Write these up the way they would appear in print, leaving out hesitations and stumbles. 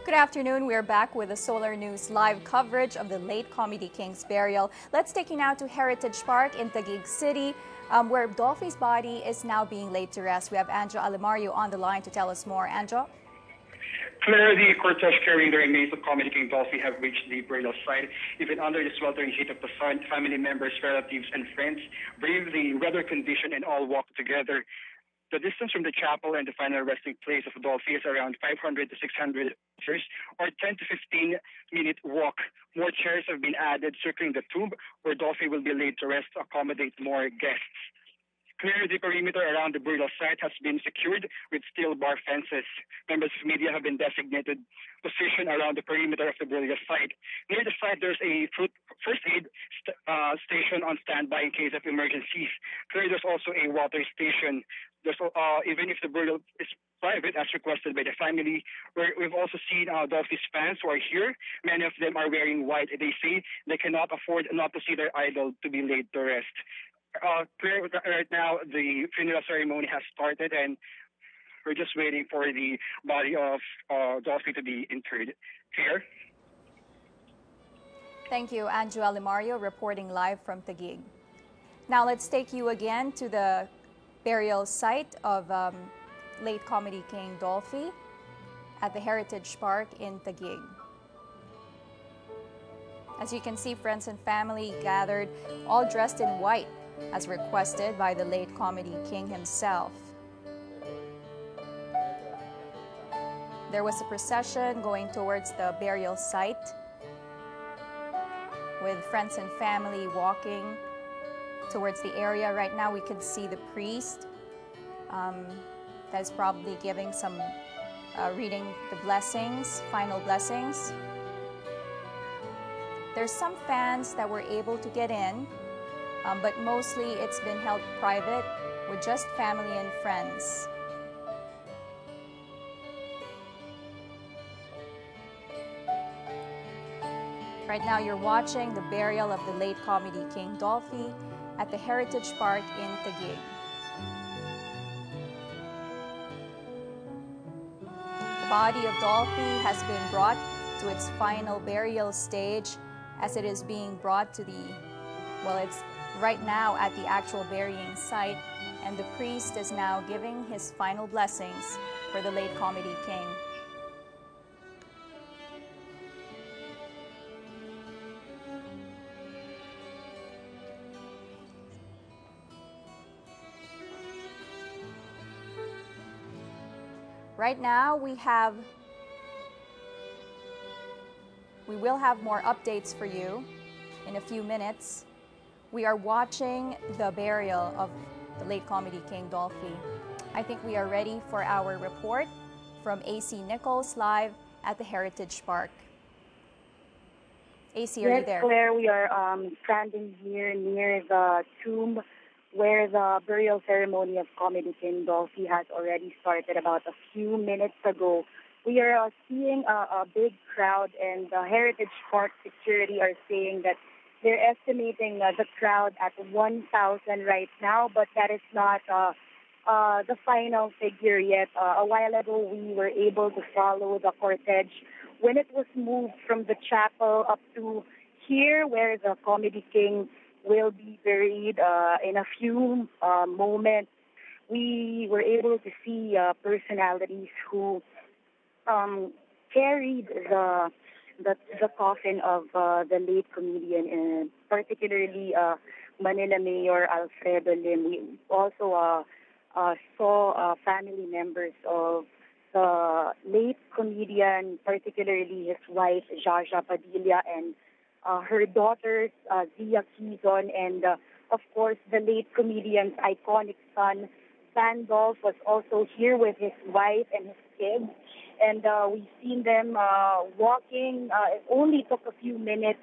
Good afternoon. We're back with the Solar News live coverage of the late Comedy King's burial. Let's take you now to Heritage Park in Taguig City, where Dolphy's body is now being laid to rest. We have Anjo Alimario on the line to tell us more. Anjo? Claire, the cortege carrying the remains of Comedy King Dolphy have reached the burial site. Even under the sweltering heat of the sun, family members, relatives, and friends brave the weather condition and all walk together. The distance from the chapel and the final resting place of Dolphy is around 500 to 600 meters, or 10 to 15-minute walk. More chairs have been added circling the tomb, where Dolphy will be laid to rest to accommodate more guests. Clear the perimeter around the burial site has been secured with steel bar fences. Members of media have been designated position around the perimeter of the burial site. Near the site, there's a first aid station on standby in case of emergencies. Clear, there's also a water station. There's, even if the burial is private, as requested by the family, we've also seen Dolphy's fans who are here. Many of them are wearing white. They say they cannot afford not to see their idol to be laid to rest. Right now, the funeral ceremony has started, and we're just waiting for the body of Dolphy to be interred. Here. Thank you, Anjo Alimario, reporting live from Taguig. Now let's take you again to the burial site of late Comedy King Dolphy at the Heritage Park in Taguig. As you can see, friends and family gathered, all dressed in white, as requested by the late Comedy King himself. There was a procession going towards the burial site with friends and family walking towards the area. Right now we can see the priest that is probably giving some, reading the blessings, final blessings. There's some fans that were able to get in, but mostly it's been held private with just family and friends. Right now you're watching the burial of the late Comedy King Dolphy at the Heritage Park in Taguig. The body of Dolphy has been brought to its final burial stage, as it is being brought to the, well, it's right now at the actual burying site, and the priest is now giving his final blessings for the late Comedy King. Right now we will have more updates for you in a few minutes. We are watching the burial of the late Comedy King Dolphy. I think we are ready for our report from AC Nichols live at the Heritage Park. AC, are you there? Yes, Claire, we are standing here near the tomb where the burial ceremony of Comedy King Dolphy has already started about a few minutes ago. We are seeing a big crowd, and the Heritage Park security are saying that they're estimating the crowd at 1,000 right now, but that is not the final figure yet. A while ago, we were able to follow the cortege when it was moved from the chapel up to here, where the Comedy King will be buried in a few moments. We were able to see personalities who carried the coffin of the late comedian, and particularly Manila Mayor Alfredo Lim. We also saw family members of the late comedian, particularly his wife, Jaja Padilla, and her daughters, Zia Quizon, and of course, the late comedian's iconic son, Dolph, was also here with his wife and his kids. And we've seen them walking. It only took a few minutes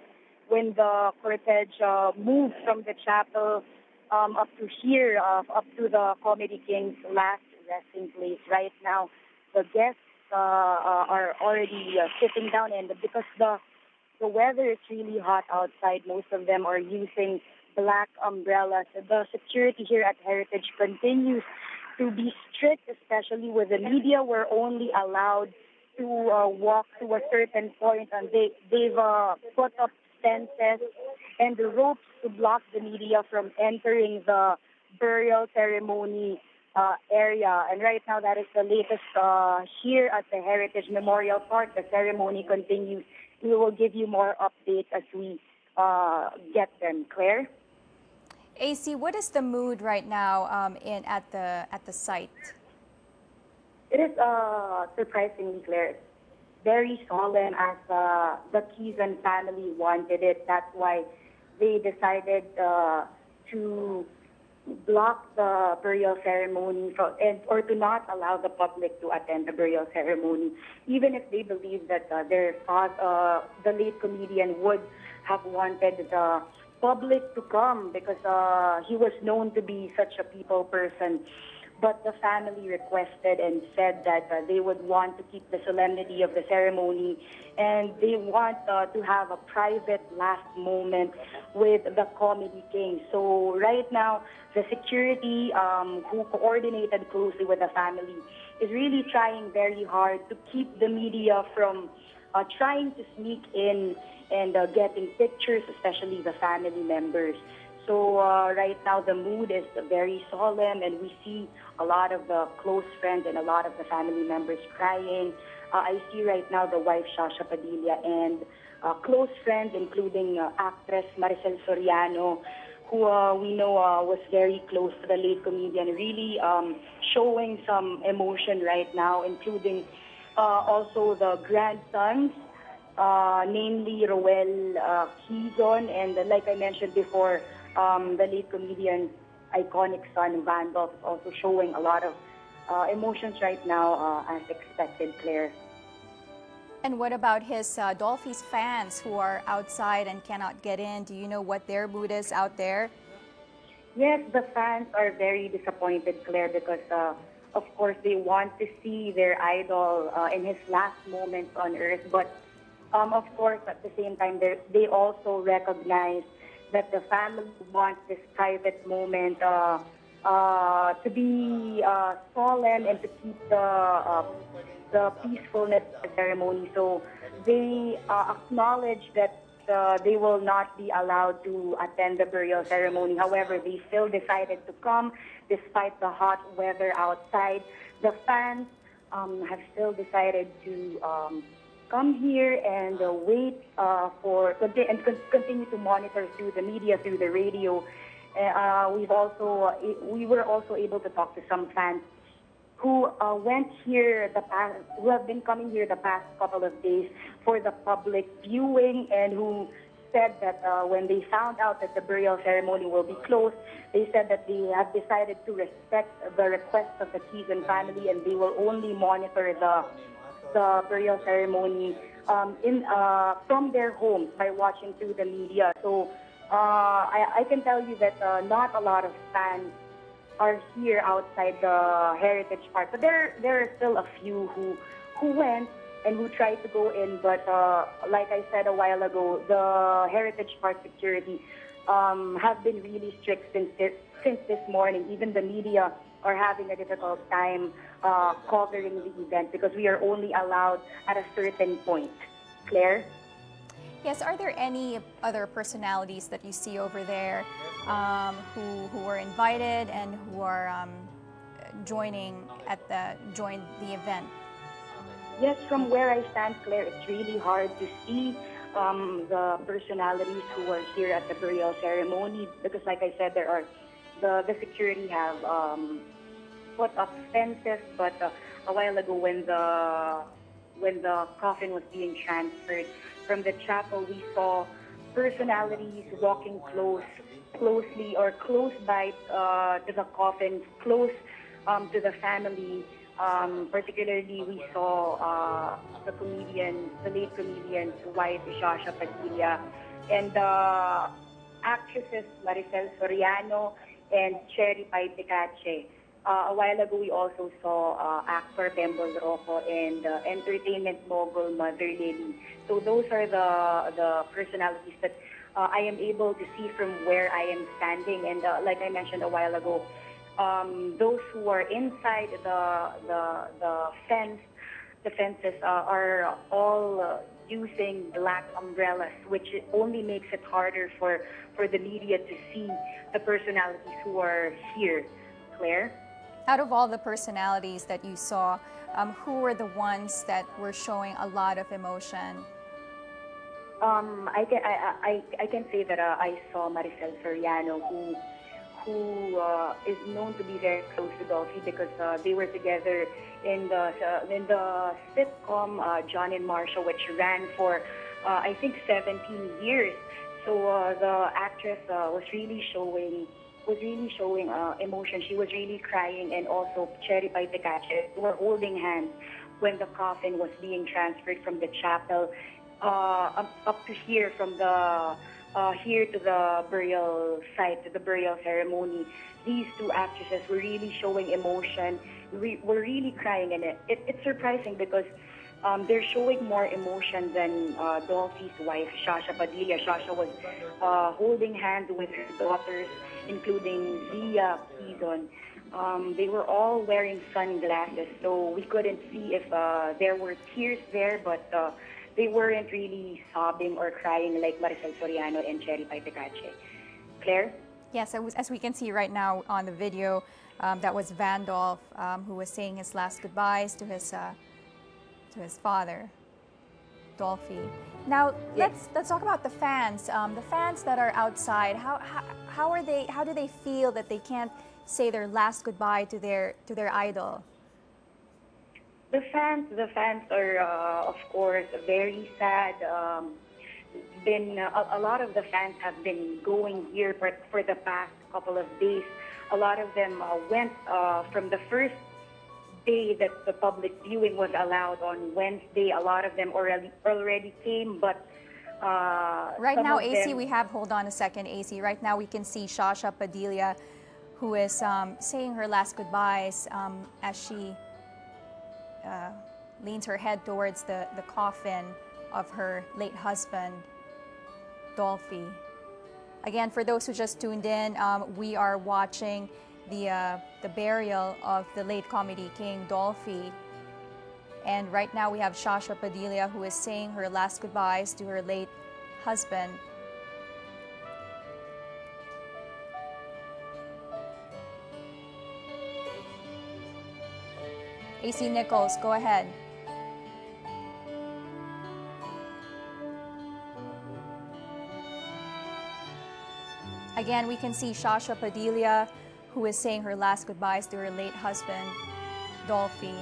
when the cortege moved from the chapel up to here, up to the Comedy King's last resting place. Right now, the guests are already sitting down, and because the weather is really hot outside, most of them are using black umbrellas. The security here at Heritage continues to be strict, especially with the media. We're only allowed to walk to a certain point, and they've put up fences and the ropes to block the media from entering the burial ceremony area. And right now, that is the latest here at the Heritage Memorial Park. The ceremony continues. We will give you more updates as we get them. Claire? AC, what is the mood right now at the site? It is surprisingly, Claire, very solemn as the Quizon family wanted it. That's why they decided to block the burial ceremony or to not allow the public to attend the burial ceremony, even if they believe that the late comedian would have wanted the public to come because he was known to be such a people person. But the family requested and said that they would want to keep the solemnity of the ceremony, and they want to have a private last moment with the comedy king. So right now, the security who coordinated closely with the family is really trying very hard to keep the media from trying to sneak in and getting pictures, especially the family members. So right now the mood is very solemn, and we see a lot of the close friends and a lot of the family members crying. I see right now the wife, Shasha Padilla, and close friends, including actress Maricel Soriano, who we know was very close to the late comedian, really showing some emotion right now, including also the grandsons, namely Roel Quizon, and like I mentioned before, the late comedian's iconic son, Vandolph, is also showing a lot of emotions right now, as expected, Claire. And what about his Dolphy's fans who are outside and cannot get in? Do you know what their mood is out there? Yes, the fans are very disappointed, Claire, because of course they want to see their idol in his last moments on earth. But of course, at the same time, they also recognize that the family wants this private moment to be solemn and to keep the peacefulness of the ceremony. So they acknowledge that they will not be allowed to attend the burial ceremony. However, they still decided to come despite the hot weather outside. The fans have still decided to come here and wait and continue to monitor through the media, through the radio. We were also able to talk to some fans who went here who have been coming here the past couple of days for the public viewing, and who said that when they found out that the burial ceremony will be closed, they said that they have decided to respect the request of the Quizon family, and they will only monitor the burial ceremony from their homes by watching through the media. So I can tell you that not a lot of fans are here outside the Heritage Park, but there are still a few who went and who tried to go in. But like I said a while ago, the Heritage Park security have been really strict since this morning. Even the media are having a difficult time covering the event because we are only allowed at a certain point. Claire? Yes, are there any other personalities that you see over there who were invited and who are joined the event? Yes, from where I stand, Claire, it's really hard to see the personalities who are here at the burial ceremony because, like I said, the security have put up fences. But a while ago, when the coffin was being transferred from the chapel, we saw personalities walking closely or close by to the coffin, close to the family. Particularly, we saw the late comedian's wife, Shasha Padilla, and actresses Maricel Soriano and Cherry Paiticache. A while ago, we also saw actor Bembol Rocco and entertainment mogul Mother Lily. So those are the personalities that I am able to see from where I am standing. And like I mentioned a while ago, those who are inside the fence the fences are all using black umbrellas, which only makes it harder for the media to see the personalities who are here. Claire? Out of all the personalities that you saw, who were the ones that were showing a lot of emotion? I can say that I saw Maricel Soriano, who is known to be very close to Dolphy because they were together in the sitcom John and Marsha, which ran for I think 17 years. So the actress was really showing emotion. She was really crying, and also Cherry Pie Tecache were holding hands when the coffin was being transferred from the chapel up to here, from the here to the burial site, to the burial ceremony. These two actresses were really showing emotion, were really crying, and it's surprising because they're showing more emotion than Dolphy's wife, Shasha Padilla. Shasha was holding hands with her daughters, including Zia Quizon. They were all wearing sunglasses, so we couldn't see if there were tears there, but they weren't really sobbing or crying like Maricel Soriano and Cherry Pie Tecache. Claire? Yes, as we can see right now on the video, that was Vandolph who was saying his last goodbyes to his father, Dolphy. Now let's talk about the fans. The fans that are outside. How are they? How do they feel that they can't say their last goodbye to their idol? The fans are, of course, very sad. A lot of the fans have been going here for the past couple of days. A lot of them went from the first day that the public viewing was allowed on Wednesday. A lot of them already came, but right now, AC, we have, hold on a second, AC. Right now, we can see Shasha Padilla, who is saying her last goodbyes as she leans her head towards the coffin of her late husband, Dolphy. Again, for those who just tuned in, we are watching the burial of the late comedy king, Dolphy. And right now we have Shasha Padilla, who is saying her last goodbyes to her late husband. AC Nichols, go ahead. Again, we can see Shasha Padilla, who is saying her last goodbyes to her late husband, Dolphy.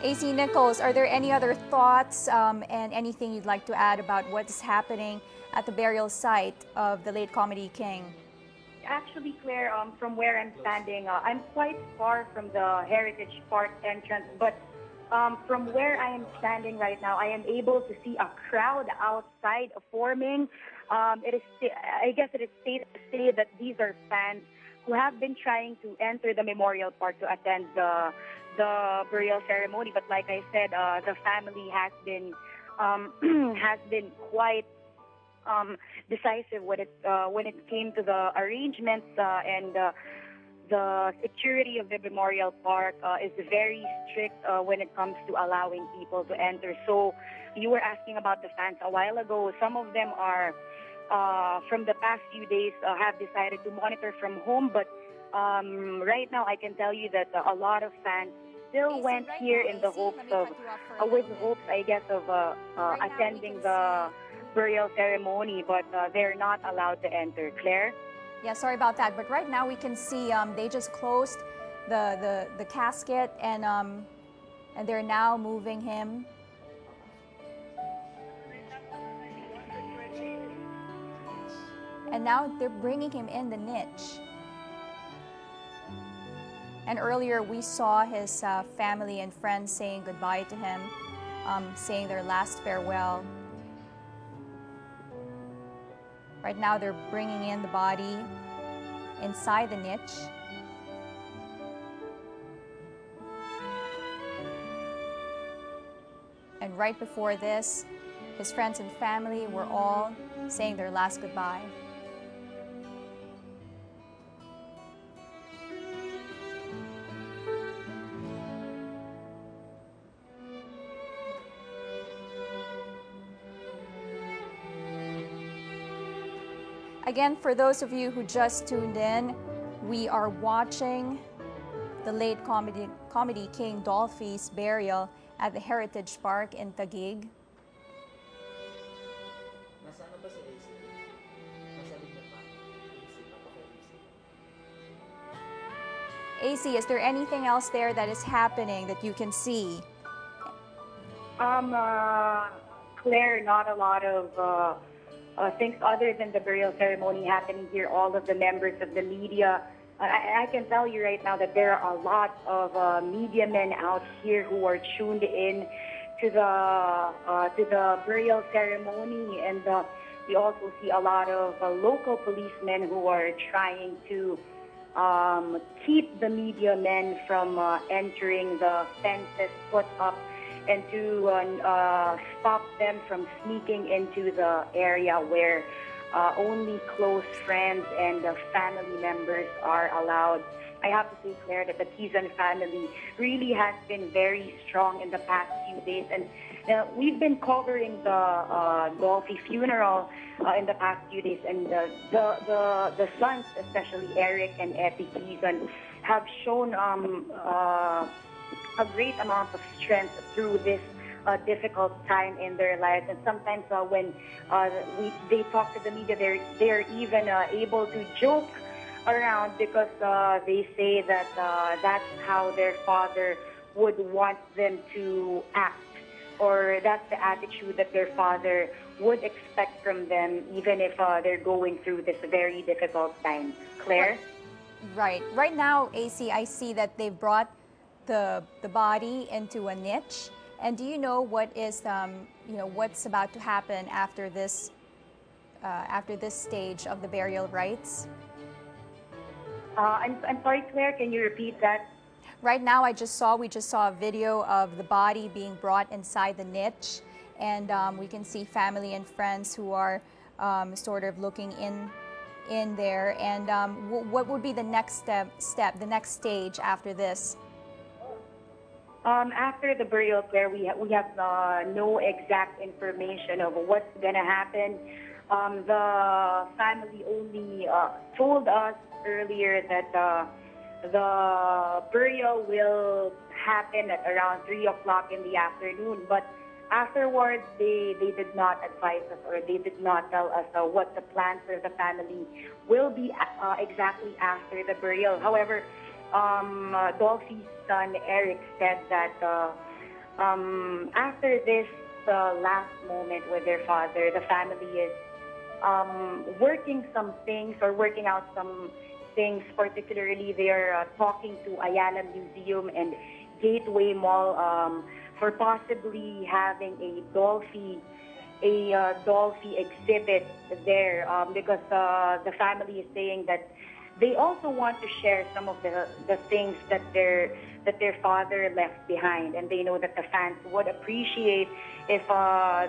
AC Nichols, are there any other thoughts and anything you'd like to add about what's happening at the burial site of the late comedy king? Actually, Claire, from where I'm standing, I'm quite far from the Heritage Park entrance, but from where I am standing right now, I am able to see a crowd outside forming. I guess it is safe to say that these are fans who have been trying to enter the Memorial Park to attend the burial ceremony. But like I said, the family has been quite decisive when it came to the arrangements and the security of the Memorial Park is very strict when it comes to allowing people to enter. So you were asking about the fans a while ago. Some of them are from the past few days have decided to monitor from home, but right now I can tell you that a lot of fans still went here in the hopes of, I guess, of attending the burial ceremony, but they're not allowed to enter. Claire? Yeah, sorry about that. But right now we can see they just closed the casket and they're now moving him. And now they're bringing him in the niche. And earlier we saw his family and friends saying goodbye to him, saying their last farewell. Right now, they're bringing in the body inside the niche. And right before this, his friends and family were all saying their last goodbye. Again, for those of you who just tuned in, we are watching the late comedy king Dolphy's burial at the Heritage Park in Taguig. Nasaan ba si AC? Nasa linya pa. AC, AC, is there anything else there that is happening that you can see? Claire, not a lot of things other than the burial ceremony happening here. All of the members of the media, I can tell you right now that there are a lot of media men out here who are tuned in to the burial ceremony, and we also see a lot of local policemen who are trying to keep the media men from entering the fences put up and to stop them from sneaking into the area where only close friends and family members are allowed. I have to say, Claire, that the Quizon family really has been very strong in the past few days. And we've been covering the Dolphy funeral in the past few days. And the sons, especially Eric and Effie Quizon, have shown a great amount of strength through this difficult time in their lives. And sometimes when they talk to the media, they're even able to joke around because they say that that's how their father would want them to act, or that's the attitude that their father would expect from them, even if they're going through this very difficult time. Claire? Right. Right now, AC, I see that they've brought the body into a niche. And do you know what is what's about to happen after this stage of the burial rites? I'm sorry, Claire. Can you repeat that? Right now, we just saw a video of the body being brought inside the niche, and we can see family and friends who are sort of looking in there. And what would be the next step, the next stage after this? After the burial, Claire, we have no exact information of what's gonna happen. The family only told us earlier that the burial will happen at around 3 o'clock in the afternoon. But afterwards, they did not advise us, or they did not tell us what the plans for the family will be exactly after the burial. However, Dolphy's son Eric said that after this last moment with their father, the family is working out some things. Particularly, they are talking to Ayala Museum and Gateway Mall for possibly having a Dolphy exhibit there, because the family is saying that they also want to share some of the things that their father left behind, and they know that the fans would appreciate if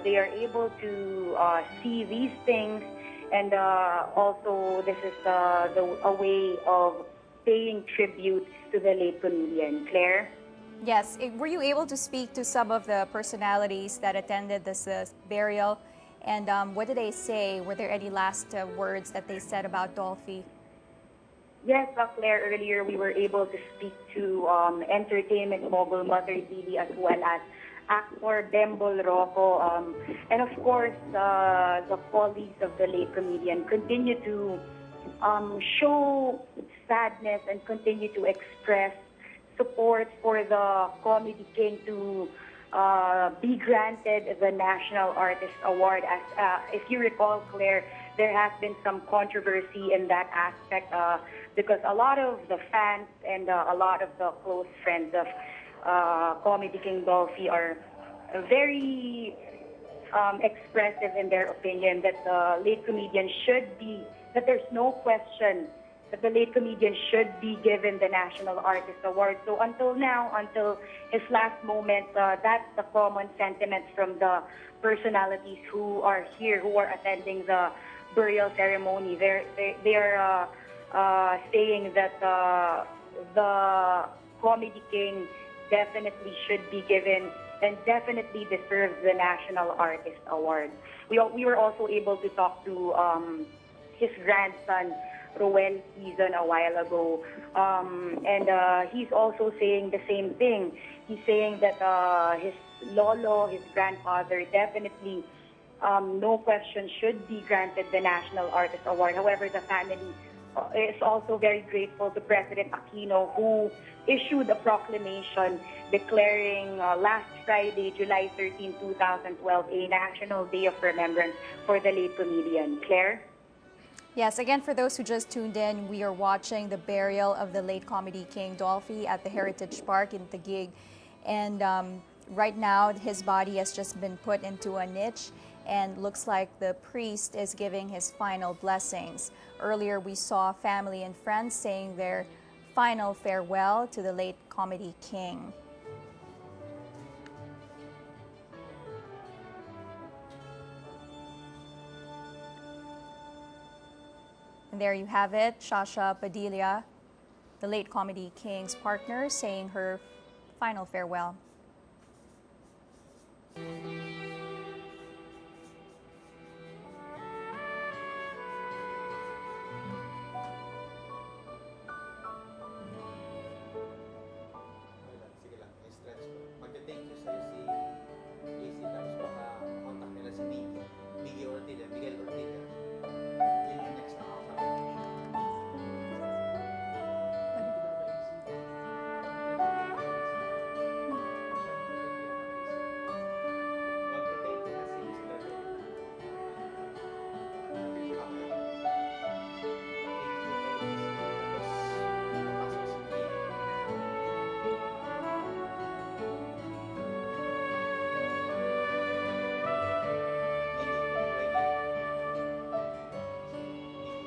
they are able to see these things. And also, this is a way of paying tribute to the late comedian. Claire? Yes. Were you able to speak to some of the personalities that attended this burial? And what did they say? Were there any last words that they said about Dolphy? Yes, Claire, earlier we were able to speak to entertainment mogul Mother Dili, as well as actor Bembol Rocco, and of course the colleagues of the late comedian continue to show sadness and continue to express support for the comedy king to be granted the National Artist Award. As if you recall, Claire, there has been some controversy in that aspect because a lot of the fans and a lot of the close friends of comedy king Dolphy are very expressive in their opinion that the late comedian should be, that there's no question that the late comedian should be given the National Artist Award. So until now, until his last moment, that's the common sentiment from the personalities who are here, who are attending the burial ceremony. They're saying that the Comedy King definitely should be given and definitely deserves the National Artist Award. We were also able to talk to his grandson, Dolphy Quizon, a while ago, and he's also saying the same thing. He's saying that his lolo, his grandfather, definitely, no question, should be granted the National Artist Award. However, the family is also very grateful to President Aquino, who issued a proclamation declaring last Friday, July 13, 2012, a National Day of Remembrance for the late comedian. Claire? Yes, again, for those who just tuned in, we are watching the burial of the late comedy king Dolphy at the Heritage Park in Taguig. And right now, his body has just been put into a niche and looks like the priest is giving his final blessings. Earlier, we saw family and friends saying their final farewell to the late comedy king. And there you have it, Shasha Padilla, the late comedy king's partner, saying her final farewell. Sige lang, i-stretch ko. Magte-thank you sa'yo si AC, tapos baka contact nila si Miggy Ortega, Miguel Ortega. Yun yung next na contact. Magte-thank you na si Mr.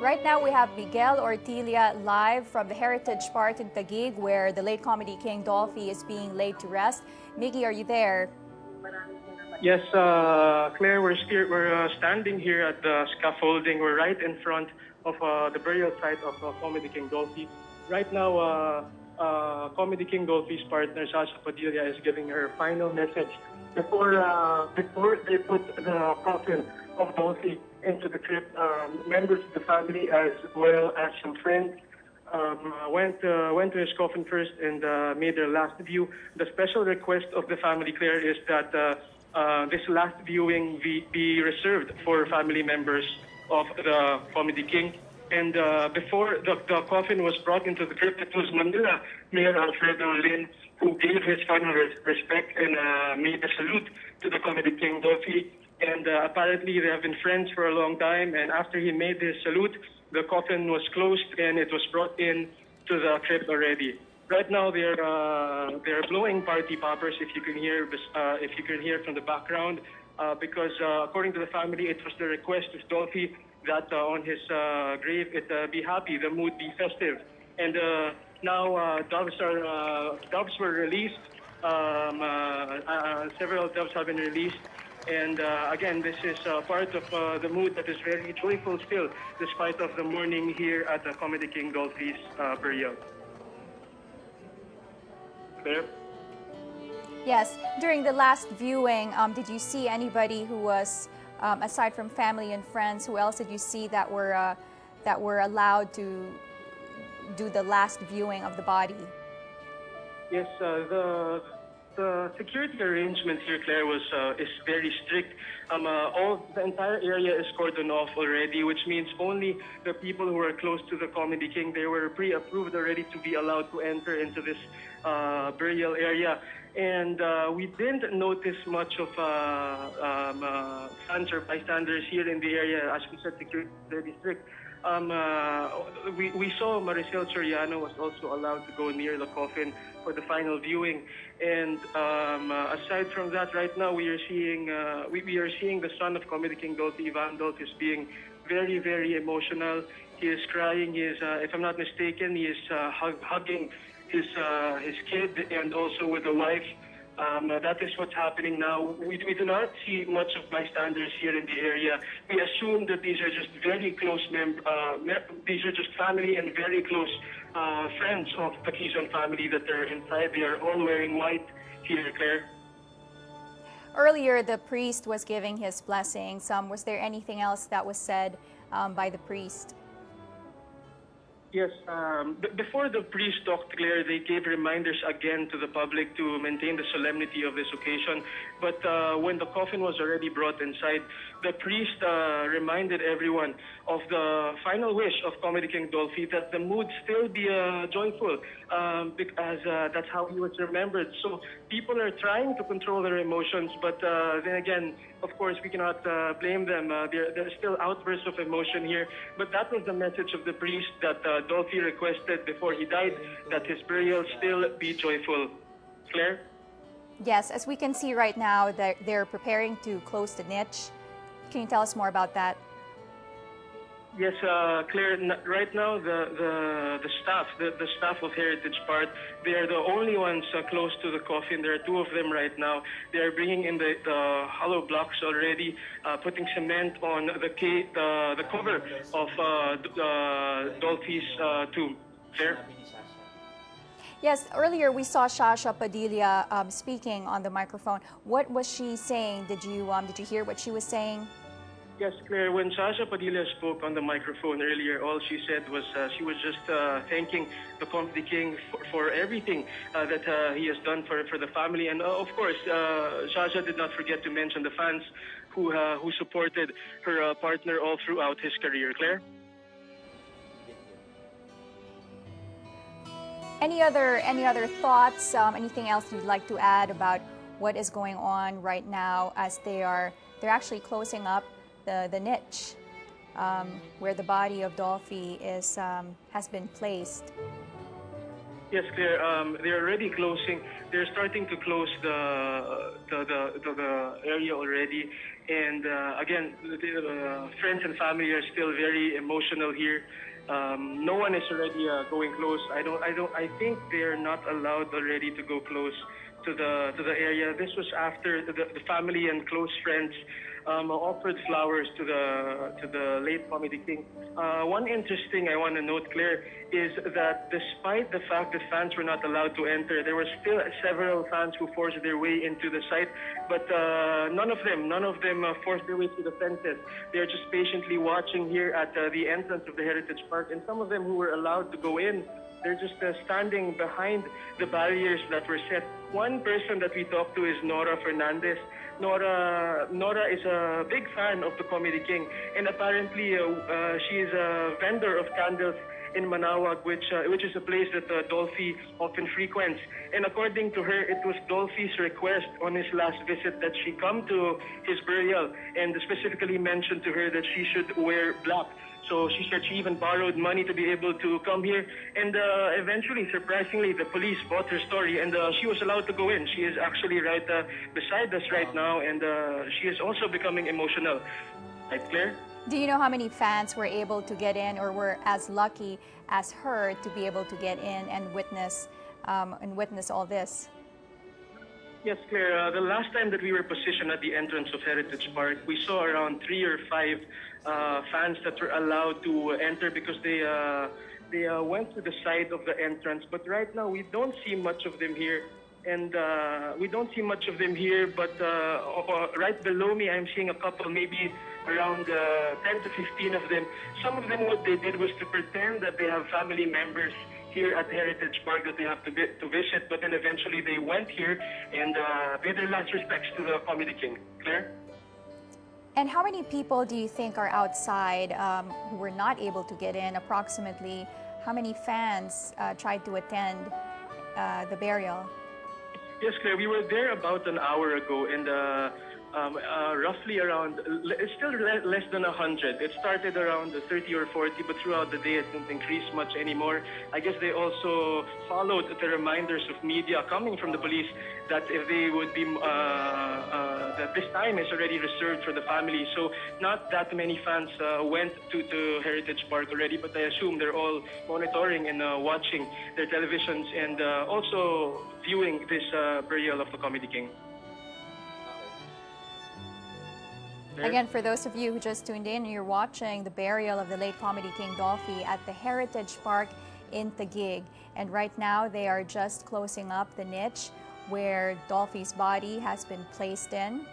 Right now, we have Miguel Ortega live from the Heritage Park in Taguig, where the late comedy king Dolphy is being laid to rest. Miggy, are you there? Yes, Claire, we're standing here at the scaffolding. We're right in front of the burial site of Comedy King Dolphy. Right now, Comedy King Dolphy's partner, Shasha Padilla, is giving her final message before they put the coffin of Dolphy into the crypt. Members of the family, as well as some friends, went to his coffin first and made their last view. The special request of the family, Claire, is that this last viewing be reserved for family members of the Comedy King. And before the coffin was brought into the crypt, it was Manila Mayor Alfredo Lin who gave his final respect and made a salute to the Comedy King Dolphy. And apparently they have been friends for a long time. And after he made his salute, the coffin was closed and it was brought in to the crypt already. Right now they're blowing party poppers, if you can hear from the background, because according to the family, it was the request of Dolphy that on his grave it be happy, the mood be festive. And now doves were released. Several doves have been released. And again, this is part of the mood that is very joyful still, despite of the mourning here at the Comedy King Dolphy's burial. Claire? Yes. During the last viewing, did you see anybody who was, aside from family and friends, who else did you see that were allowed to do the last viewing of the body? Yes, the security arrangement here, Claire, is very strict. The entire area is cordoned off already, which means only the people who are close to the Comedy King, they were pre-approved already to be allowed to enter into this burial area. And we didn't notice much of fans or bystanders here in the area. As we said, security is very strict. we saw Maricel Soriano was also allowed to go near the coffin for the final viewing. And aside from that, right now we are seeing the son of Comedy King Dolphy, Ivan Dolphy, is being very, very emotional. He is crying. He is, if I'm not mistaken, he is hugging his kid and also with the wife. That is what's happening now. We do not see much of bystanders here in the area. We assume that these are just very close these are just family and very close friends of the Quizon family that are inside. They are all wearing white here, Claire. Earlier, the priest was giving his blessings. Was there anything else that was said by the priest? Yes, before the priest talked, Claire, they gave reminders again to the public to maintain the solemnity of this occasion. But when the coffin was already brought inside, the priest reminded everyone of the final wish of Comedy King Dolphy, that the mood still be joyful, because that's how he was remembered. So people are trying to control their emotions, but then again, of course, we cannot blame them. There's still outbursts of emotion here. But that was the message of the priest, that Dolphy requested before he died, that his burial still be joyful. Claire? Yes, as we can see right now, they're preparing to close the niche. Can you tell us more about that? Yes, Claire. Right now, the staff of Heritage Park, they are the only ones close to the coffin. There are two of them right now. They are bringing in the hollow blocks already, putting cement on the cover of Dolphy's tomb. Claire? Yes, earlier we saw Shasha Padilla speaking on the microphone. What was she saying? Did you hear what she was saying? Yes, Claire, when Sasha Padilla spoke on the microphone earlier, all she said was she was just thanking the Comedy King for everything that he has done for the family. And of course, Sasha did not forget to mention the fans who supported her partner all throughout his career. Claire? Any other thoughts, anything else you'd like to add about what is going on right now as they're actually closing up the niche where the body of Dolphy has been placed? Yes, Claire. They're already closing. They're starting to close the area already. And again, the friends and family are still very emotional here. No one is already going close. I think they are not allowed already to go close to the area. This was after the family and close friends offered flowers to the late Comedy King. One interesting I want to note, Claire, is that despite the fact that fans were not allowed to enter, there were still several fans who forced their way into the site, but none of them forced their way through the fences. They're just patiently watching here at the entrance of the Heritage Park, and some of them who were allowed to go in, they're just standing behind the barriers that were set. One person that we talked to is Nora Fernandez. Nora is a big fan of the Comedy King, and apparently she is a vendor of candles in Manaoag, which is a place that Dolphy often frequents. And according to her, it was Dolphy's request on his last visit that she come to his burial, and specifically mentioned to her that she should wear black. So she said she even borrowed money to be able to come here. And eventually, surprisingly, the police bought her story, and she was allowed to go in. She is actually right beside us right now, and she is also becoming emotional. Right, Claire? Do you know how many fans were able to get in, or were as lucky as her to be able to get in and witness all this? Yes, Claire. The last time that we were positioned at the entrance of Heritage Park, we saw around 3 or 5 fans that were allowed to enter because they went to the side of the entrance. But right now, we don't see much of them here. And but right below me, I'm seeing a couple, maybe around 10 to 15 of them. Some of them, what they did was to pretend that they have family members here at Heritage Park that they have to visit, but then eventually they went here and paid their last respects to the Comedy King. Claire? And how many people do you think are outside who were not able to get in? Approximately, how many fans tried to attend the burial? Yes, Claire, we were there about an hour ago, and roughly around, it's still less than 100. It started around 30 or 40, but throughout the day it didn't increase much anymore. I guess they also followed the reminders of media coming from the police that if they would be, that this time is already reserved for the family. So not that many fans went to Heritage Park already, but I assume they're all monitoring and watching their televisions and also viewing this burial of the Comedy King. There. Again, for those of you who just tuned in, you're watching the burial of the late Comedy King Dolphy at the Heritage Park in Taguig. And right now, they are just closing up the niche where Dolphy's body has been placed in.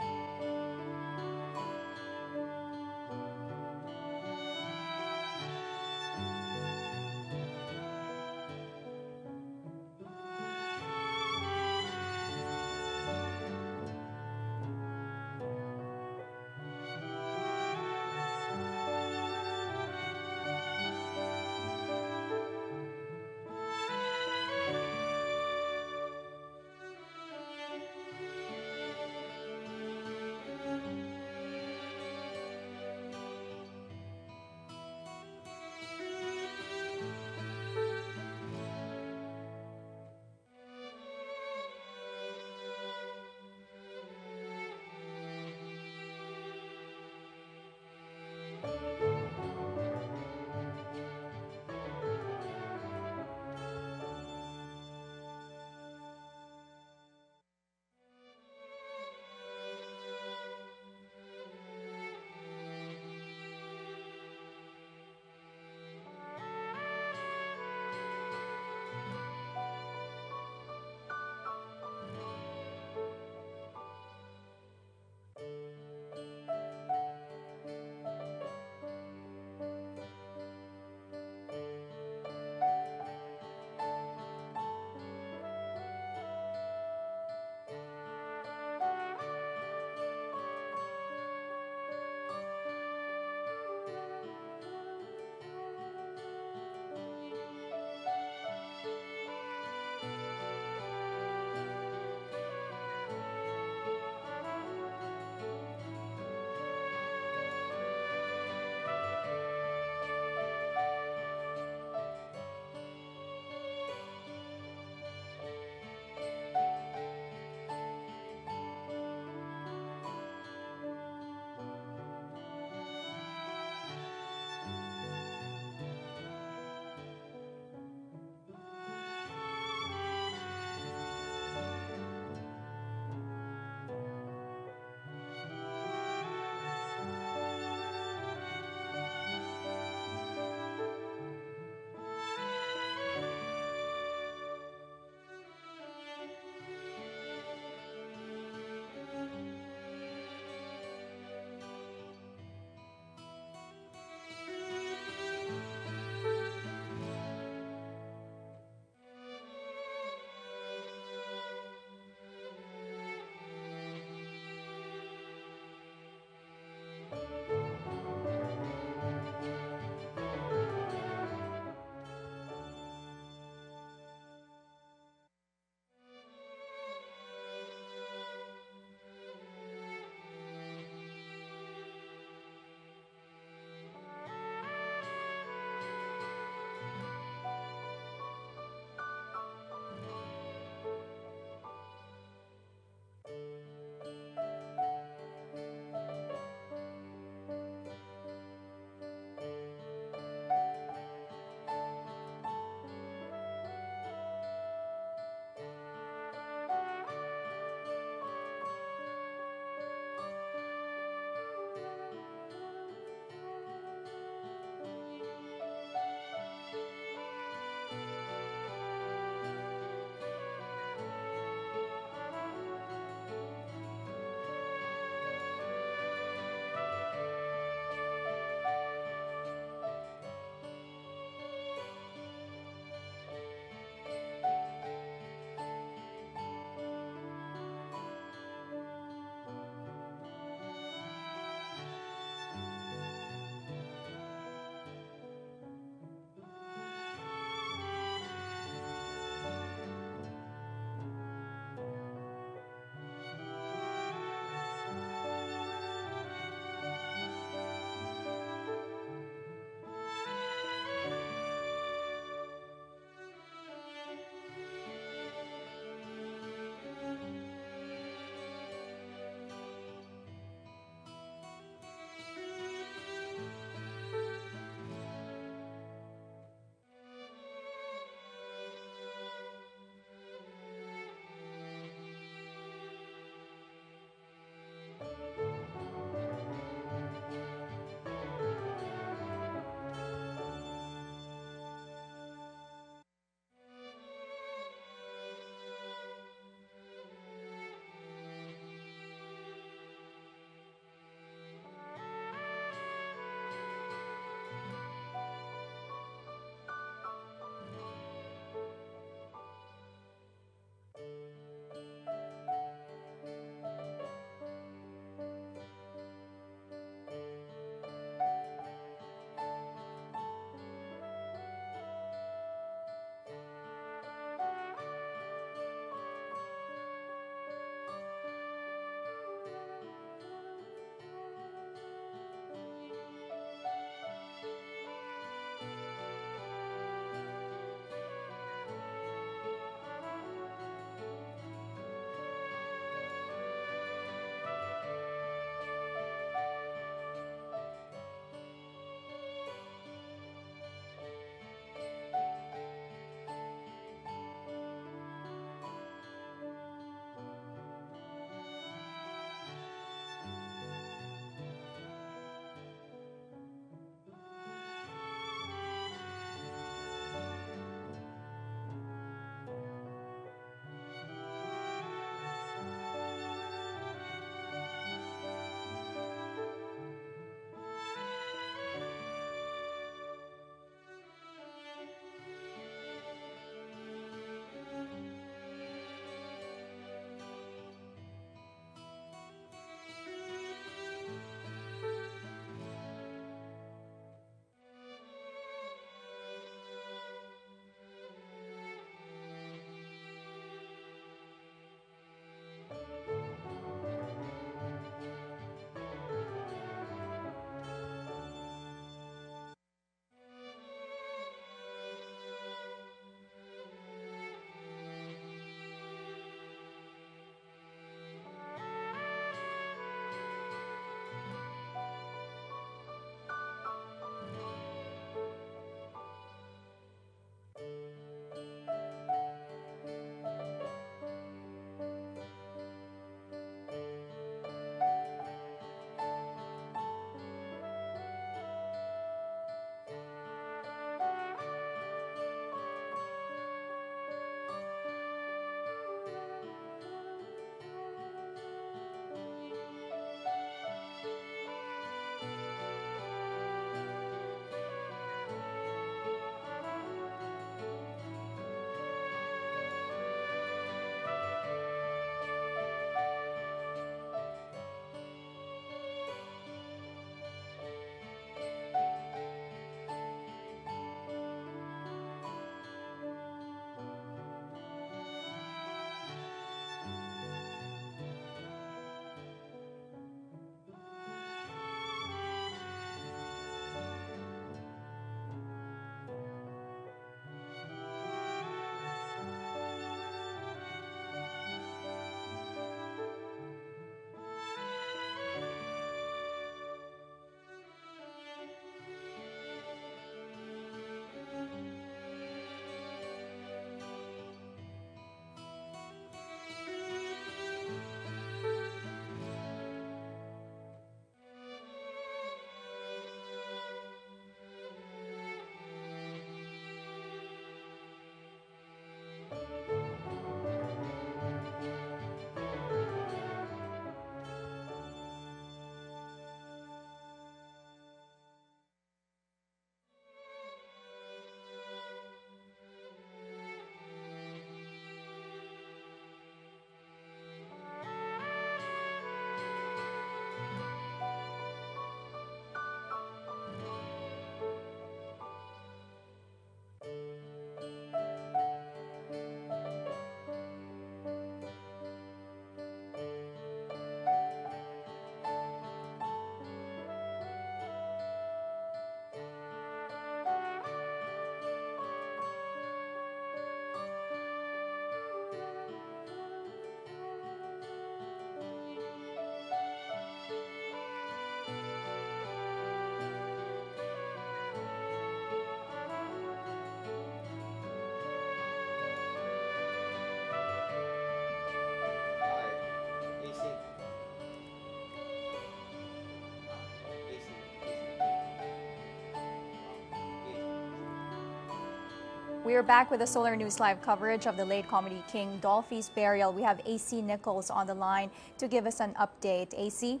We are back with the Solar News Live coverage of the late comedy king Dolphy's burial. We have AC Nichols on the line to give us an update. AC?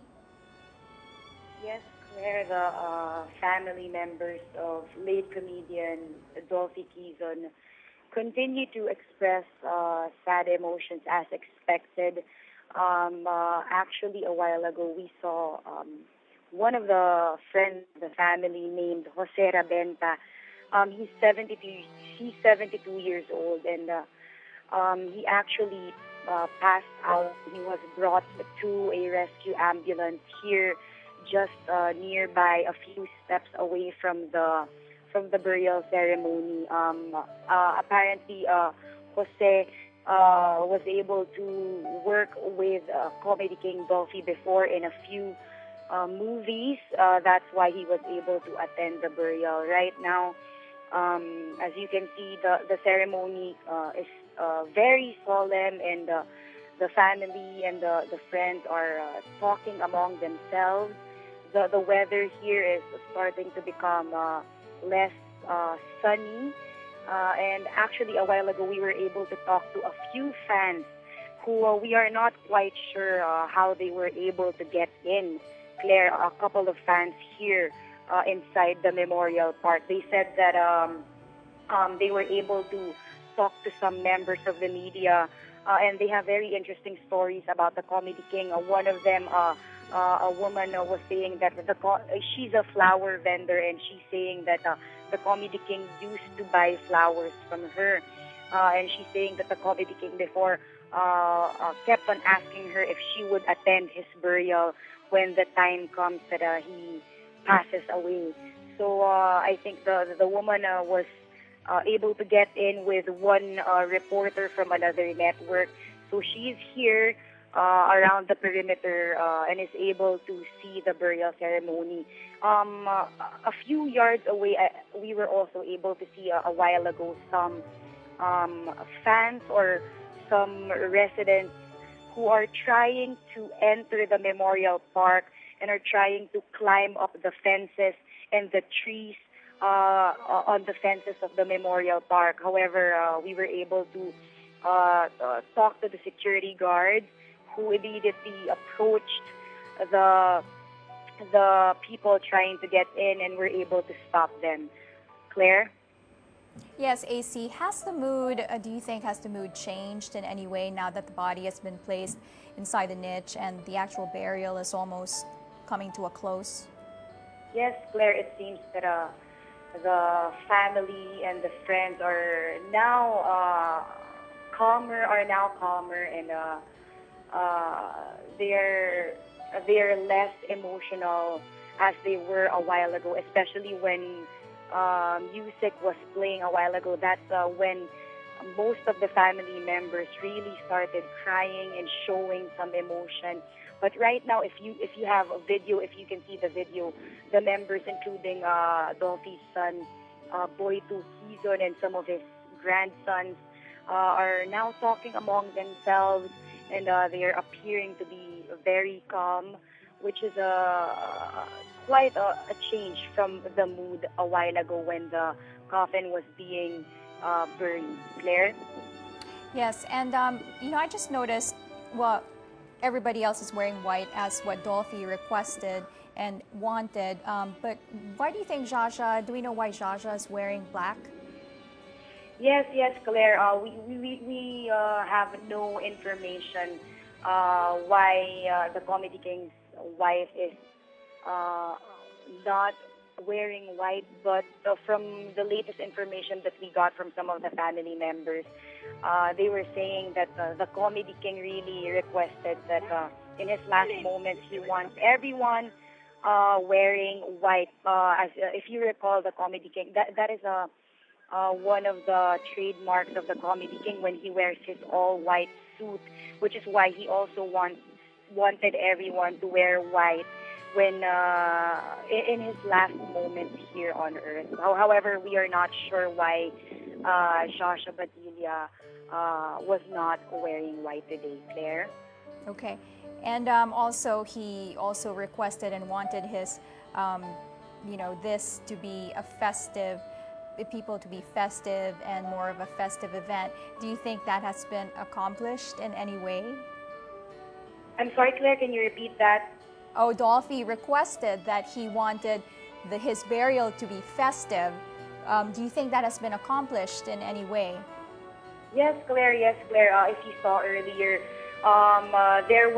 Yes, Claire, the family members of late comedian Dolphy Quizon continue to express sad emotions as expected. Actually, a while ago, we saw one of the friends of the family named Jose Rabenta. He's 72 years old, and he actually passed out. He was brought to a rescue ambulance here, just nearby, a few steps away from the burial ceremony. Apparently, Jose was able to work with comedy king Dolphy before in a few movies. That's why he was able to attend the burial. Right now, as you can see, the ceremony is very solemn, and the family and the friends are talking among themselves. The weather here is starting to become less sunny. And actually, a while ago, we were able to talk to a few fans who we are not quite sure how they were able to get in. Claire, a couple of fans here inside the memorial park, they said that they were able to talk to some members of the media, and they have very interesting stories about the comedy king. One of them, a woman was saying that she's a flower vendor, and she's saying that the comedy king used to buy flowers from her, and she's saying that the comedy king before kept on asking her if she would attend his burial when the time comes that he passes away. So I think the woman was able to get in with one reporter from another network. So she's here around the perimeter and is able to see the burial ceremony. A few yards away, we were also able to see a while ago some fans or some residents who are trying to enter the memorial park and are trying to climb up the fences and the trees on the fences of the memorial park. However, we were able to talk to the security guards who immediately approached the people trying to get in and were able to stop them. Claire? Yes, AC, do you think, has the mood changed in any way now that the body has been placed inside the niche and the actual burial is almost coming to a close? Yes, Claire, it seems that the family and the friends are now calmer, and they're less emotional as they were a while ago, especially when music was playing a while ago. That's when most of the family members really started crying and showing some emotion. But right now, if you have a video, if you can see the video, the members, including Dolphy's son, Boytu Quizon, and some of his grandsons, are now talking among themselves, and they are appearing to be very calm, which is quite a change from the mood a while ago when the coffin was being burned. Claire? Yes, and I just noticed, well, everybody else is wearing white as what Dolphy requested and wanted. But why do you think do we know why Jaja is wearing black? Yes, Claire. We have no information why the comedy king's wife is not wearing white, but from the latest information that we got from some of the family members, they were saying that the comedy king really requested that in his last moments he wants everyone wearing white. If you recall, the comedy king, that is one of the trademarks of the comedy king when he wears his all-white suit, which is why he also wanted everyone to wear white when in his last moments here on Earth. However, we are not sure why Shasha Batilia was not wearing white today. Claire? Okay. And he also requested and wanted his, this to be a festive people to be festive and more of a festive event. Do you think that has been accomplished in any way? I'm sorry, Claire, can you repeat that? Oh, Dolphy requested that he wanted his burial to be festive. Do you think that has been accomplished in any way? Yes, Claire. Yes, Claire. If you saw earlier, there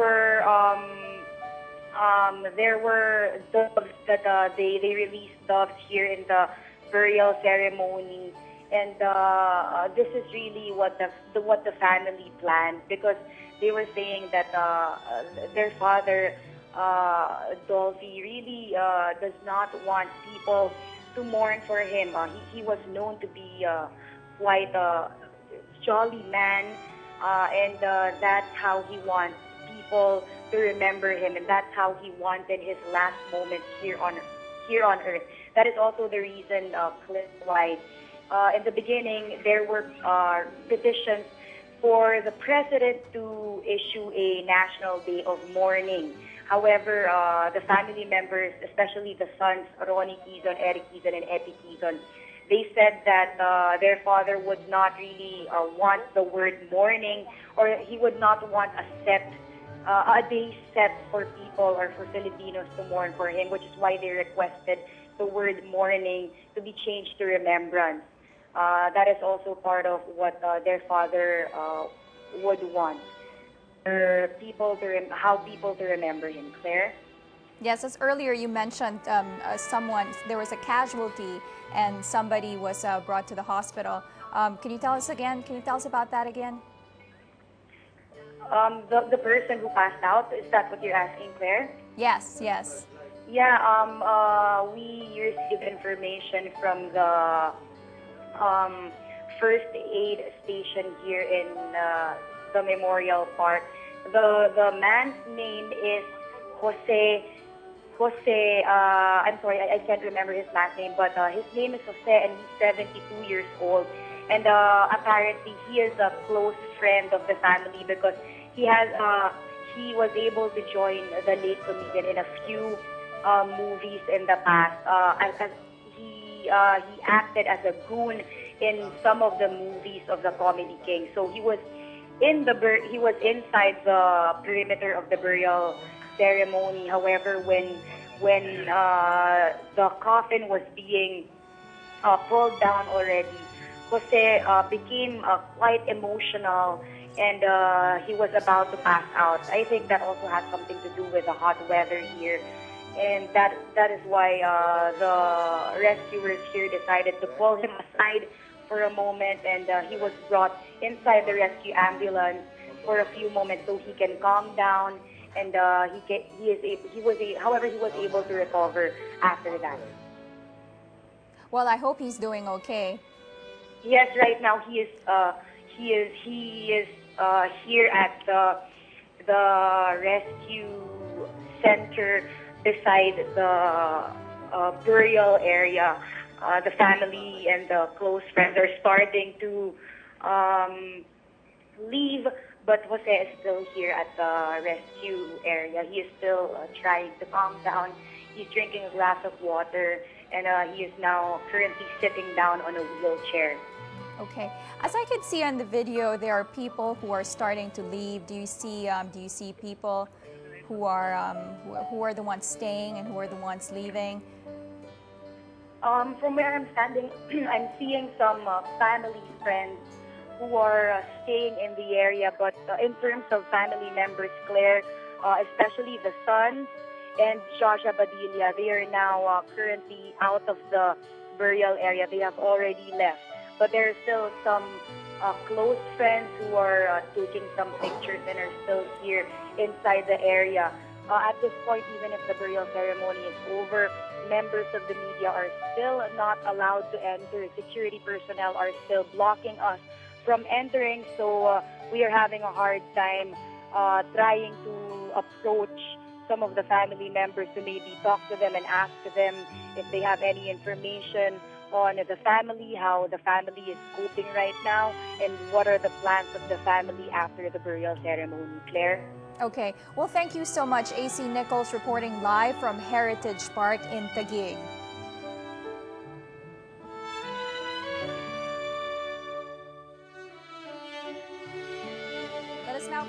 were doves that they released doves here in the burial ceremony, and this is really what the family planned, because they were saying that their father Dolphy really does not want people to mourn for him. He was known to be quite a jolly man, and that's how he wants people to remember him, and that's how he wanted his last moments here on earth. That is also the reason, why in the beginning there were petitions for the president to issue a national day of mourning. However, the family members, especially the sons, Ronnie Quizon, Eric Quizon, and Epi Quizon, they said that their father would not really want the word mourning, or he would not want a day set for people or for Filipinos to mourn for him, which is why they requested the word mourning to be changed to remembrance. That is also part of what their father would want. How people to remember him. Claire? Yes, as earlier you mentioned, there was a casualty and somebody was brought to the hospital. Can you tell us again? Can you tell us about that again? The person who passed out, is that what you're asking, Claire? Yes, yes. Yeah, we received information from the first aid station here in the Memorial Park. The man's name is Jose. I'm sorry, I can't remember his last name, but his name is Jose, and he's 72 years old. And apparently, he is a close friend of the family, because he was able to join the late comedian in a few movies in the past. He acted as a goon in some of the movies of the Comedy King. So he was inside the perimeter of the burial ceremony. However, when the coffin was being pulled down already, Jose became quite emotional, and he was about to pass out. I think that also has something to do with the hot weather here, and that is why the rescuers here decided to pull him aside for a moment, and he was brought inside the rescue ambulance for a few moments so he can calm down, and he was able to recover after that. Well, I hope he's doing okay. Yes, right now he is here at the rescue center beside the burial area. The family and the close friends are starting to leave, but Jose is still here at the rescue area. He is still trying to calm down. He's drinking a glass of water, and he is now currently sitting down on a wheelchair. Okay. As I could see on the video, there are people who are starting to leave. Do you see people who are the ones staying and who are the ones leaving? From where I'm standing, I'm seeing some family friends who are staying in the area. But in terms of family members, Claire, especially the sons and Shasha Badilla, they are now currently out of the burial area. They have already left. But there are still some close friends who are taking some pictures and are still here inside the area. At this point, even if the burial ceremony is over, members of the media are still not allowed to enter. Security personnel are still blocking us from entering, so we are having a hard time trying to approach some of the family members to maybe talk to them and ask them if they have any information on the family, how the family is coping right now, and what are the plans of the family after the burial ceremony. Claire? Okay. Well, thank you so much. AC Nichols reporting live from Heritage Park in Taguig.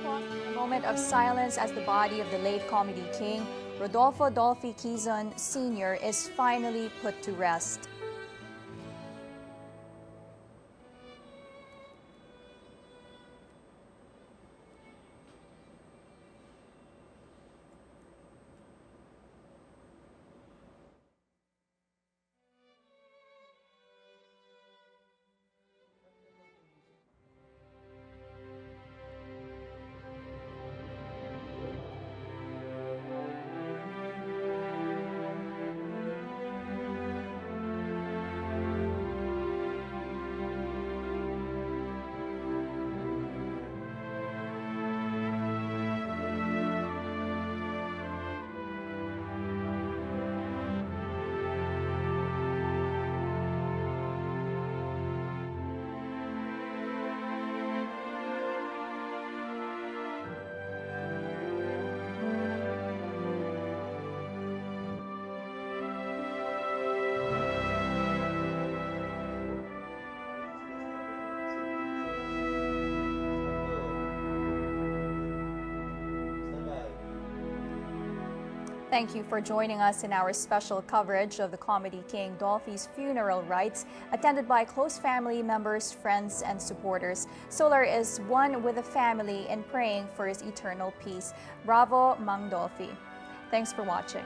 A moment of silence as the body of the late comedy king, Rodolfo Dolphy Quizon Sr. is finally put to rest. Thank you for joining us in our special coverage of the comedy king Dolphy's funeral rites, attended by close family members, friends, and supporters. Solar is one with the family in praying for his eternal peace. Bravo, Mang Dolphy. Thanks for watching.